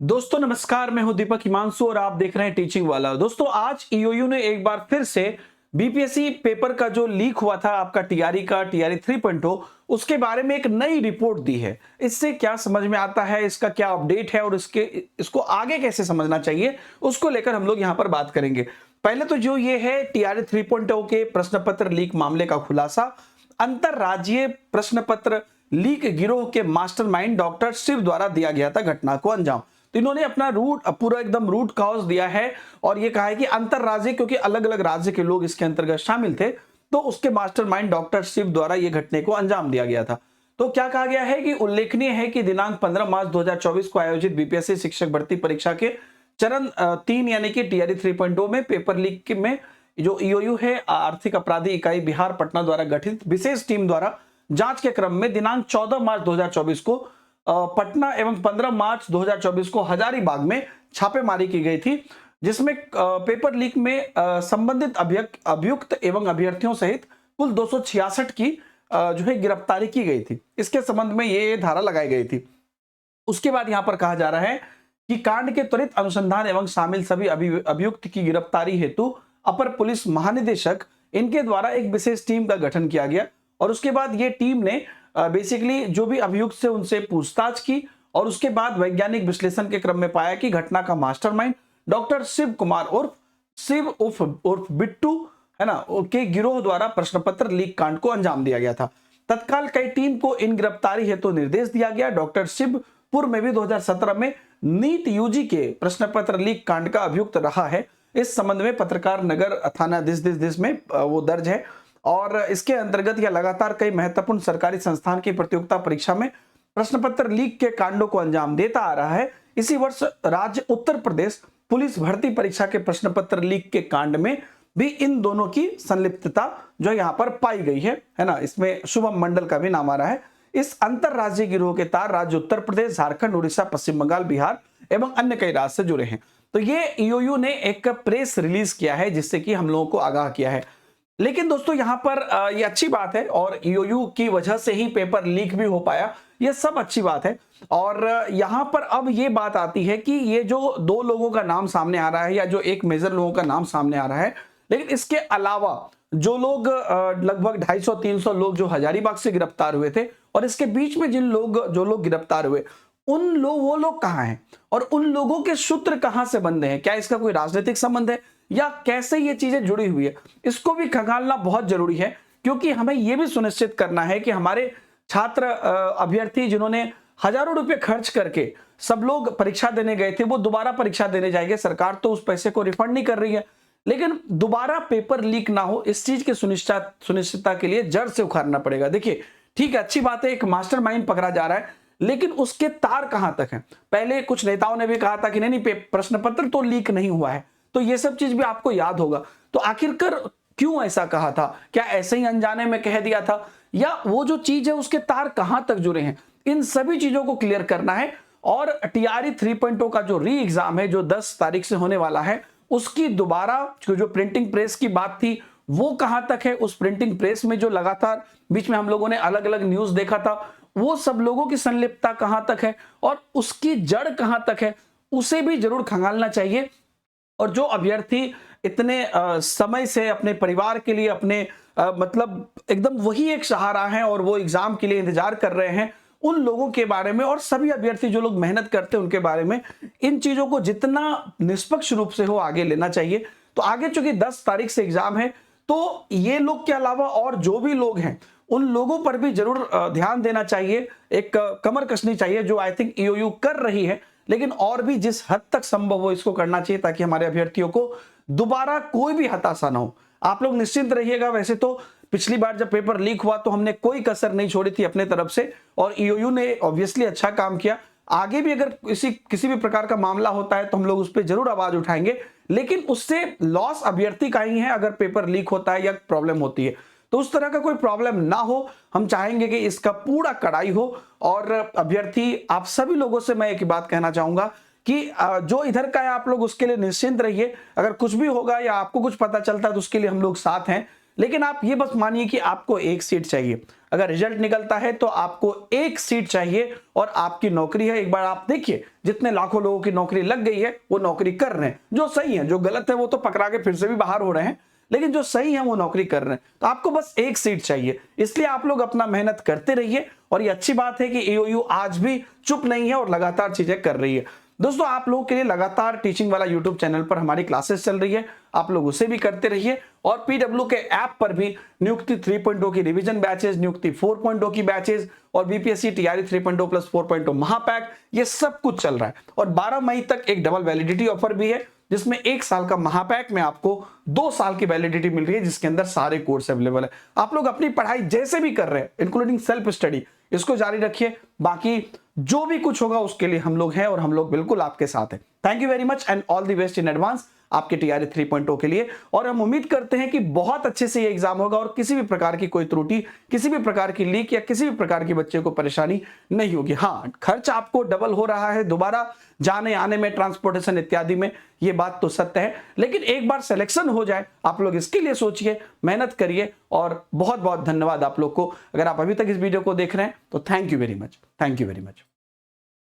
दोस्तों नमस्कार, मैं हूं दीपक हिमांशु और आप देख रहे हैं टीचिंग वाला। दोस्तों आज ईओयू ने एक बार फिर से बीपीएससी पेपर का जो लीक हुआ था आपका टीआरई का टीआरई 3.0 उसके बारे में एक नई रिपोर्ट दी है। इससे क्या समझ में आता है, इसका क्या अपडेट है और इसको आगे कैसे समझना चाहिए, उसको लेकर हम लोग यहां पर बात करेंगे। पहले तो जो ये है टीआरई 3.0 के प्रश्न पत्र लीक मामले का खुलासा। अंतरराज्यीय प्रश्न पत्र लीक गिरोह के मास्टरमाइंड डॉक्टर शिव द्वारा दिया गया था घटना को अंजाम। तो इन्होंने अपना पूरा एकदम रूट कॉज दिया है और ये कहा है कि अंतरराज्यीय, क्योंकि अलग अलग राज्य के लोग इसके अंतर्गत शामिल थे, तो उसके मास्टरमाइंड डॉक्टर शिव द्वारा ये घटने को अंजाम दिया गया था। तो क्या कहा गया है कि उल्लेखनीय है कि दिनांक 15 मार्च 2024 को आयोजित बीपीएससी शिक्षक भर्ती परीक्षा के चरण 3 यानी कि टीआरई 3.0 में पेपर लीक में जो ईओयू है आर्थिक अपराधी इकाई बिहार पटना द्वारा गठित विशेष टीम द्वारा जांच के क्रम में दिनांक 14 मार्च 2024 को पटना एवं 15 मार्च 2024 को हजारीबाग में छापेमारी की गई थी, जिसमें पेपर लीक में संबंधित अभियुक्त एवं अभ्यर्थियों सहित कुल 266 की जो है गिरफ्तारी की गई थी। इसके संबंध में ये धारा लगाई गई थी। उसके बाद यहां पर कहा जा रहा है कि कांड के त्वरित अनुसंधान एवं शामिल सभी अभियुक्त की गिरफ्तारी हेतु अपर पुलिस महानिदेशक इनके द्वारा एक विशेष टीम का गठन किया गया और उसके बाद ये टीम ने बेसिकली जो भी अभियुक्त से उनसे पूछताछ की और उसके बाद वैज्ञानिक विश्लेषण के क्रम में पाया कि घटना का मास्टरमाइंड डॉक्टर शिव कुमार उर्फ शिव उर्फ बिट्टू है ना के गिरोह द्वारा प्रश्न पत्र लीक कांड को अंजाम दिया गया था। तत्काल कई टीम को इन गिरफ्तारी हेतु निर्देश दिया गया। डॉक्टर शिव पूर्व में भी 2017 में नीट यूजी के प्रश्न पत्र लीक कांड का अभियुक्त रहा है। इस संबंध में पत्रकार नगर थाना दिस में वो दर्ज है और इसके अंतर्गत यह लगातार कई महत्वपूर्ण सरकारी संस्थान की प्रतियोगिता परीक्षा में प्रश्न पत्र लीक के कांडों को अंजाम देता आ रहा है। इसी वर्ष राज्य उत्तर प्रदेश पुलिस भर्ती परीक्षा के प्रश्न पत्र लीक के कांड में भी इन दोनों की संलिप्तता जो यहाँ पर पाई गई है ना। इसमें शुभम मंडल का भी नाम आ रहा है। इस अंतरराज्यीय गिरोह के तार राज्य उत्तर प्रदेश, झारखंड, उड़ीसा, पश्चिम बंगाल, बिहार एवं अन्य कई राज्य से जुड़े हैं। तो ये ईओयू ने एक प्रेस रिलीज किया है जिससे कि हम लोगों को आगाह किया है। लेकिन दोस्तों यहाँ पर ये अच्छी बात है और ईओयू की वजह से ही पेपर लीक भी हो पाया, ये सब अच्छी बात है। और यहाँ पर अब ये बात आती है कि ये जो दो लोगों का नाम सामने आ रहा है या जो एक मेजर लोगों का नाम सामने आ रहा है, लेकिन इसके अलावा जो लोग लगभग 250-300 लोग जो हजारीबाग से गिरफ्तार हुए थे और इसके बीच में जो लोग गिरफ्तार हुए वो लोग कहाँ हैं और उन लोगों के सूत्र कहां से बंधे हैं, क्या इसका कोई राजनीतिक संबंध है या कैसे ये चीजें जुड़ी हुई है, इसको भी खंगालना बहुत जरूरी है। क्योंकि हमें यह भी सुनिश्चित करना है कि हमारे छात्र अभ्यर्थी जिन्होंने हजारों रुपए खर्च करके सब लोग परीक्षा देने गए थे वो दोबारा परीक्षा देने जाएंगे। सरकार तो उस पैसे को रिफंड नहीं कर रही है, लेकिन दोबारा पेपर लीक ना हो इस चीज के सुनिश्चितता के लिए जड़ से उखाड़ना पड़ेगा। देखिए ठीक है, अच्छी बात है, एक मास्टरमाइंड पकड़ा जा रहा है, लेकिन उसके तार कहां तक हैं। पहले कुछ नेताओं ने भी कहा था कि नहीं प्रश्न पत्र तो लीक नहीं हुआ है, तो ये सब चीज भी आपको याद होगा। तो आखिरकार क्यों ऐसा कहा था, क्या ऐसे ही अनजाने में कह दिया था या वो जो चीज है उसके तार कहां तक जुड़े हैं, इन सभी चीजों को क्लियर करना है। और टीआरई 3.0 का जो री एग्जाम है जो 10 तारीख से होने वाला है, उसकी दोबारा जो प्रिंटिंग प्रेस की बात थी वो कहां तक है, उस प्रिंटिंग प्रेस में जो लगातार बीच में हम लोगों ने अलग अलग न्यूज देखा था वो सब लोगों की संलिप्तता कहां तक है और उसकी जड़ कहां तक है, उसे भी जरूर खंगालना चाहिए। और जो अभ्यर्थी इतने समय से अपने परिवार के लिए अपने मतलब एकदम वही एक सहारा है और वो एग्जाम के लिए इंतजार कर रहे हैं, उन लोगों के बारे में और सभी अभ्यर्थी जो लोग मेहनत करते हैं उनके बारे में इन चीजों को जितना निष्पक्ष रूप से हो आगे लेना चाहिए। तो आगे चूंकि 10 तारीख से एग्जाम है तो ये लोग के अलावा और जो भी लोग हैं उन लोगों पर भी जरूर ध्यान देना चाहिए, एक कमर कसनी चाहिए जो आई थिंक ईओयू कर रही है, लेकिन और भी जिस हद तक संभव हो इसको करना चाहिए ताकि हमारे अभ्यर्थियों को दोबारा कोई भी हताशा ना हो। आप लोग निश्चिंत रहिएगा। वैसे तो पिछली बार जब पेपर लीक हुआ तो हमने कोई कसर नहीं छोड़ी थी अपने तरफ से और ईओयू ने ऑब्वियसली अच्छा काम किया। आगे भी अगर किसी भी प्रकार का मामला होता है तो हम लोग उस पर जरूर आवाज उठाएंगे, लेकिन उससे लॉस अभ्यर्थी का ही है अगर पेपर लीक होता है या प्रॉब्लम होती है। तो उस तरह का कोई प्रॉब्लम ना हो, हम चाहेंगे कि इसका पूरा कड़ाई हो। और अभ्यर्थी आप सभी लोगों से मैं एक ही बात कहना चाहूंगा कि जो इधर का है आप लोग उसके लिए निश्चिंत रहिए। अगर कुछ भी होगा या आपको कुछ पता चलता है तो उसके लिए हम लोग साथ हैं। लेकिन आप ये बस मानिए कि आपको एक सीट चाहिए। अगर रिजल्ट निकलता है तो आपको एक सीट चाहिए और आपकी नौकरी है। एक बार आप देखिए जितने लाखों लोगों की नौकरी लग गई है वो नौकरी कर रहे हैं, जो सही है, जो गलत है वो तो पकड़ा के फिर से भी बाहर हो रहे हैं, लेकिन जो सही है वो नौकरी कर रहे हैं। तो आपको बस एक सीट चाहिए, इसलिए आप लोग अपना मेहनत करते रहिए। और ये अच्छी बात है कि EOU आज भी चुप नहीं है और लगातार चीजें कर रही है। दोस्तों आप लोगों के लिए लगातार टीचिंग वाला यूट्यूब चैनल पर हमारी क्लासेस चल रही है, आप लोग उसे भी करते रहिए। और PW के ऐप पर भी नियुक्ति 3.0 की रिवीजन बैचेस, नियुक्ति 4.0 की बैचेस और BPSC TRE 3.0 प्लस 4.0 महापैक, ये सब कुछ चल रहा है। और 12 मई तक एक डबल वैलिडिटी ऑफर भी है, जिसमें 1 साल का महापैक में आपको 2 साल की वैलिडिटी मिल रही है, जिसके अंदर सारे कोर्स अवेलेबल है। आप लोग अपनी पढ़ाई जैसे भी कर रहे हैं, इंक्लूडिंग सेल्फ स्टडी, इसको जारी रखिए। बाकी जो भी कुछ होगा उसके लिए हम लोग हैं और हम लोग बिल्कुल आपके साथ हैं। Thank you very much and all the best in advance आपके TRE 3.0 के लिए। और हम उम्मीद करते हैं कि बहुत अच्छे से ये एग्जाम होगा और किसी भी प्रकार की कोई त्रुटि, किसी भी प्रकार की लीक या किसी भी प्रकार की बच्चे को परेशानी नहीं होगी। हाँ, खर्च आपको डबल हो रहा है दोबारा जाने आने में, ट्रांसपोर्टेशन इत्यादि में, ये बात तो सत्य है, लेकिन एक बार सिलेक्शन हो जाए, आप लोग इसके लिए सोचिए, मेहनत करिए। और बहुत बहुत धन्यवाद आप लोग को। अगर आप अभी तक इस वीडियो को देख रहे हैं तो thank you very much, thank you very much.